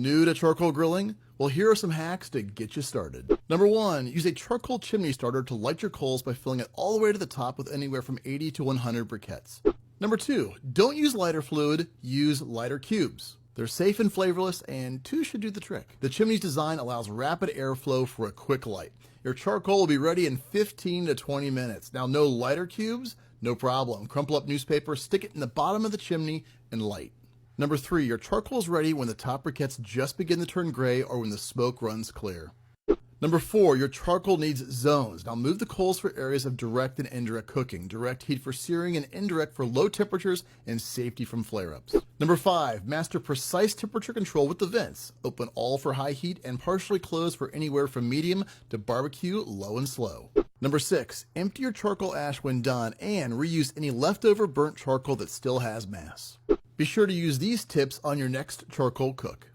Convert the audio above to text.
New to charcoal grilling? Well, here are some hacks to get you started. Number 1, use a charcoal chimney starter to light your coals by filling it all the way to the top with anywhere from 80 to 100 briquettes. Number 2, don't use lighter fluid, use lighter cubes. They're safe and flavorless, and 2 should do the trick. The chimney's design allows rapid airflow for a quick light. Your charcoal will be ready in 15 to 20 minutes. Now, no lighter cubes? No problem. Crumple up newspaper, stick it in the bottom of the chimney, and light. Number 3, your charcoal is ready when the top briquettes just begin to turn gray or when the smoke runs clear. Number 4, your charcoal needs zones. Now move the coals for areas of direct and indirect cooking, direct heat for searing and indirect for low temperatures and safety from flare-ups. Number 5, master precise temperature control with the vents. Open all for high heat and partially close for anywhere from medium to barbecue, low and slow. Number 6, empty your charcoal ash when done and reuse any leftover burnt charcoal that still has mass. Be sure to use these tips on your next charcoal cook.